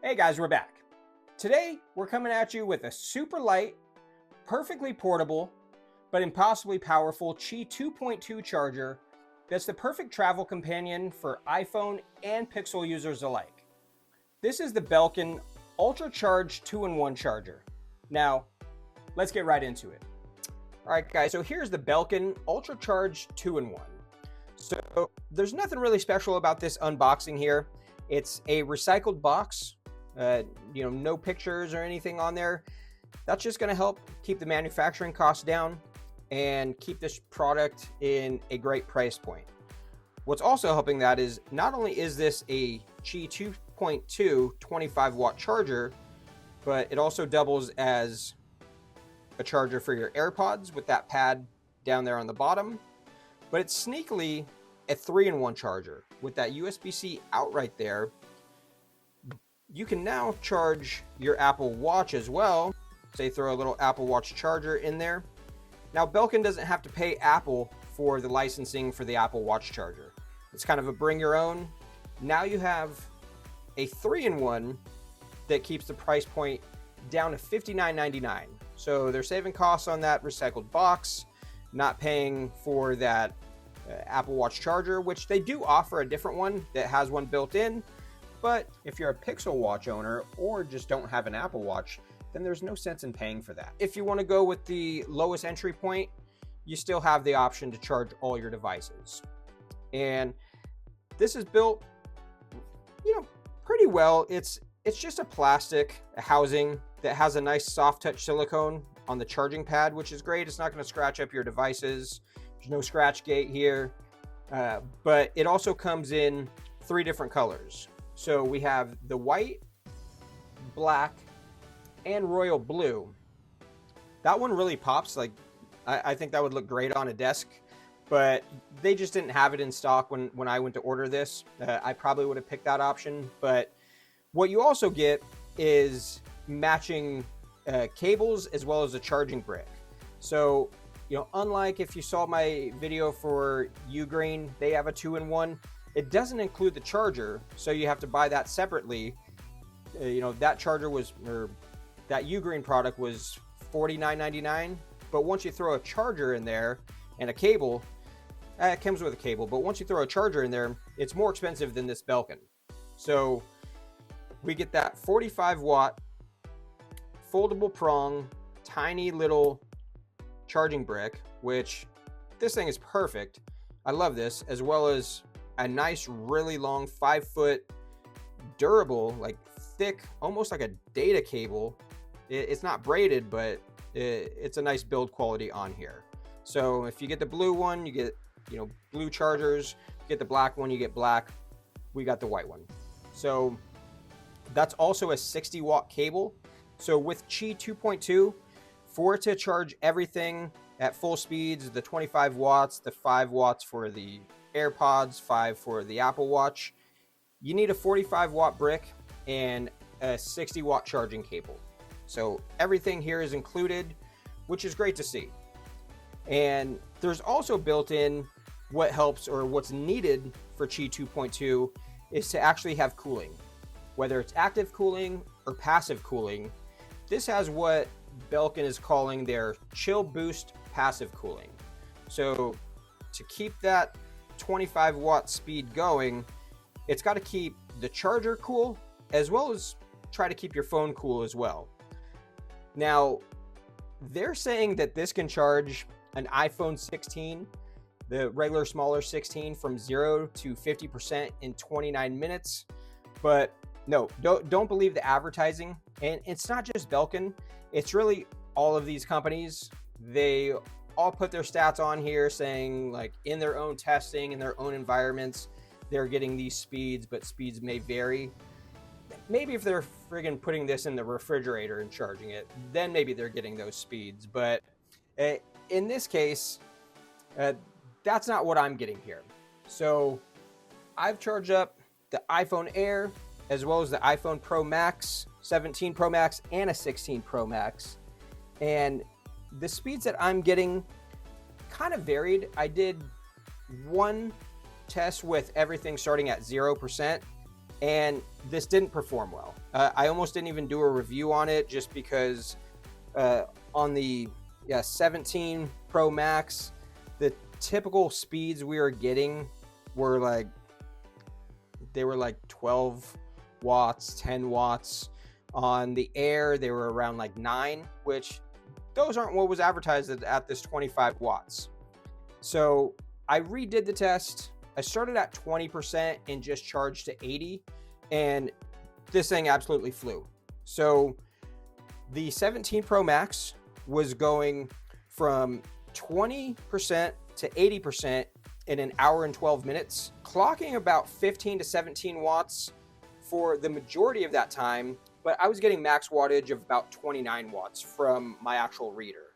Hey guys, we're back. Today, we're coming at you with a super light, perfectly portable, but impossibly powerful Qi 2.2 charger that's the perfect travel companion for iPhone and Pixel users alike. This is the Belkin Ultra Charge 2-in-1 charger. Now, let's get right into it. All right, guys, so here's the Belkin Ultra Charge 2-in-1. So there's nothing really special about this unboxing here. It's a recycled box, no pictures or anything on there. That's just going to help keep the manufacturing costs down and keep this product in a great price point. What's also helping that is not only is this a Qi 2.2 25-watt charger, but it also doubles as a charger for your AirPods with that pad down there on the bottom. But it's sneakily a 3-in-1 charger with that USB-C out right there. You can now charge your Apple Watch as well. Say throw a little Apple Watch charger in there. Now Belkin doesn't have to pay Apple for the licensing for the Apple Watch charger. It's kind of a bring your own. Now you have a 3-in-1 that keeps the price point down to $59.99. So they're saving costs on that recycled box, not paying for that Apple Watch charger, which they do offer a different one that has one built in. But if you're a Pixel Watch owner or just don't have an Apple Watch, then there's no sense in paying for that. If you want to go with the lowest entry point, you still have the option to charge all your devices. And this is built, pretty well. It's just a plastic housing that has a nice soft touch silicone on the charging pad, which is great. It's not going to scratch up your devices. There's no scratch gate here, but it also comes in 3 different colors. So we have the white, black, and royal blue. That one really pops. Like I think that would look great on a desk, but they just didn't have it in stock when I went to order this. I probably would have picked that option, but what you also get is matching cables as well as a charging brick. So, unlike if you saw my video for Ugreen, they have a 2-in-1. It doesn't include the charger, so you have to buy that separately. That charger that Ugreen product was $49.99, but once you throw a charger in there and a cable, it comes with a cable, but once you throw a charger in there, it's more expensive than this Belkin. So we get that 45-watt foldable prong, tiny little charging brick, which this thing is perfect. I love this, as well as a nice, really long 5-foot durable, like thick, almost like a data cable. It's not braided, but it's a nice build quality on here. So if you get the blue one, you get blue chargers. You get the black one, you get black. We got the white one. So that's also a 60-watt cable. So with Qi 2.2, for it to charge everything at full speeds, the 25 watts, the 5 watts for the AirPods, 5 for the Apple Watch, you need a 45-watt brick and a 60-watt charging cable. So everything here is included, which is great to see. And there's also built in what helps, or what's needed for Qi 2.2 is to actually have cooling. Whether it's active cooling or passive cooling, this has what Belkin is calling their Chill Boost passive cooling. So to keep that 25-watt speed going, it's got to keep the charger cool, as well as try to keep your phone cool as well. Now, they're saying that this can charge an iPhone 16, the regular smaller 16, from 0 to 50% in 29 minutes. But no, don't believe the advertising. And it's not just Belkin, it's really all of these companies. They all put their stats on here saying, like, in their own testing, in their own environments, they're getting these speeds, but speeds may vary. Maybe if they're friggin' putting this in the refrigerator and charging it, then maybe they're getting those speeds. But in this case, that's not what I'm getting here. So I've charged up the iPhone Air, as well as the iPhone Pro Max, 17 Pro Max, and a 16 Pro Max. And the speeds that I'm getting kind of varied. I did one test with everything starting at 0%, and this didn't perform well. I almost didn't even do a review on it just because on the 17 Pro Max, the typical speeds we were getting were like, they were like 12 watts, 10 watts. On the Air, they were around like 9, which those aren't what was advertised at this 25 watts. So I redid the test. I started at 20% and just charged to 80, and this thing absolutely flew. So the 17 Pro Max was going from 20% to 80% in an hour and 12 minutes, clocking about 15 to 17 watts for the majority of that time, but I was getting max wattage of about 29 watts from my actual reader.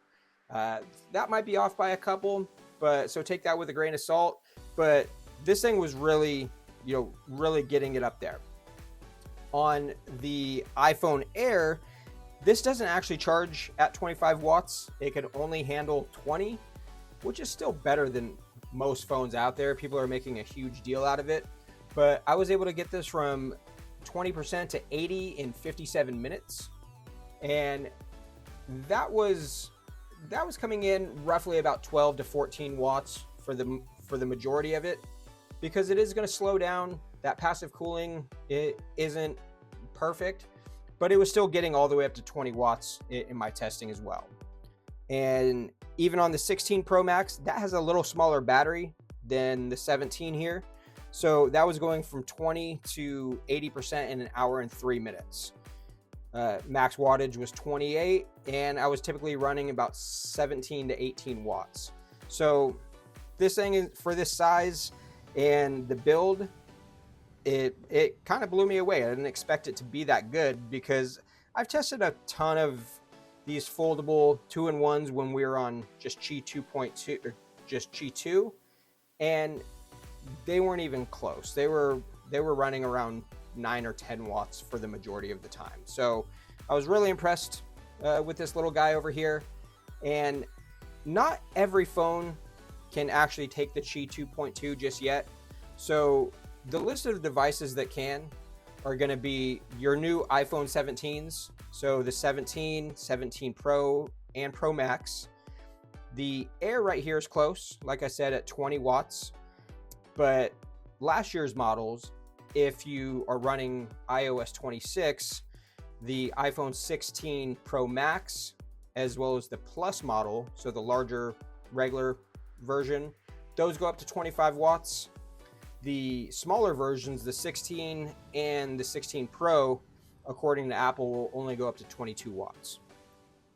That might be off by a couple, but so take that with a grain of salt. But this thing was really, really getting it up there. On the iPhone Air, this doesn't actually charge at 25 watts. It can only handle 20, which is still better than most phones out there. People are making a huge deal out of it. But I was able to get this from 20% to 80 in 57 minutes. And that was coming in roughly about 12 to 14 watts for the majority of it, because it is going to slow down. That passive cooling, it isn't perfect, but it was still getting all the way up to 20 watts in my testing as well. And even on the 16 Pro Max, that has a little smaller battery than the 17 here. So that was going from 20 to 80% in an hour and 3 minutes. Max wattage was 28, and I was typically running about 17 to 18 watts. So this thing is, for this size and the build, it kind of blew me away. I didn't expect it to be that good, because I've tested a ton of these foldable 2-in-1s when we were on just Qi 2.2 or just Qi2, and they weren't even close. They were running around 9 or 10 watts for the majority of the time. So I was really impressed with this little guy over here. And not every phone can actually take the Qi 2.2 just yet. So the list of devices that can are going to be your new iPhone 17s. So the 17, 17 Pro, and Pro Max. The Air right here is close, like I said, at 20 watts. But last year's models, if you are running iOS 26, the iPhone 16 Pro Max, as well as the Plus model, so the larger regular version, those go up to 25 watts. The smaller versions, the 16 and the 16 Pro, according to Apple, will only go up to 22 watts.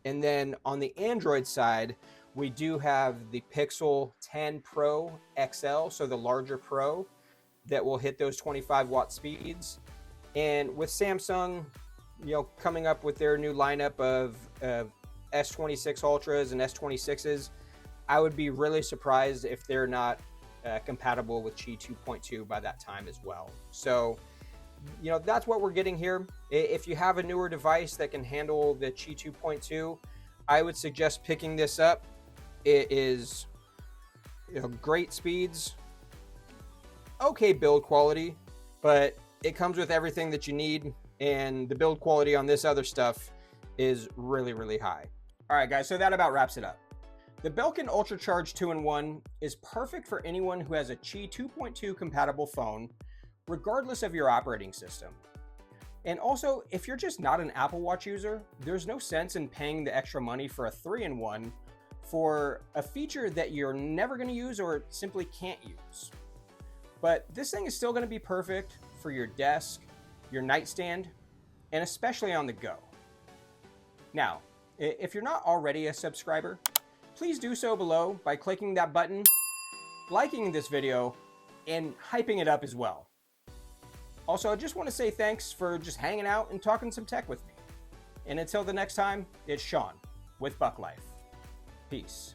And then on the Android side, we do have the Pixel 10 Pro XL, so the larger Pro, that will hit those 25 watt speeds. And with Samsung, coming up with their new lineup of S26 Ultras and S26s, I would be really surprised if they're not compatible with Qi 2.2 by that time as well. So, that's what we're getting here. If you have a newer device that can handle the Qi 2.2, I would suggest picking this up. It is, great speeds, okay build quality, but it comes with everything that you need, and the build quality on this other stuff is really, really high. All right, guys, so that about wraps it up. The Belkin Ultra Charge 2-in-1 is perfect for anyone who has a Qi 2.2 compatible phone, regardless of your operating system. And also, if you're just not an Apple Watch user, there's no sense in paying the extra money for a 3-in-1 for a feature that you're never going to use or simply can't use. But this thing is still going to be perfect for your desk, your nightstand, and especially on the go. Now, if you're not already a subscriber, please do so below by clicking that button, liking this video, and hyping it up as well. Also, I just want to say thanks for just hanging out and talking some tech with me. And until the next time, it's Sean with Buck Life. Peace.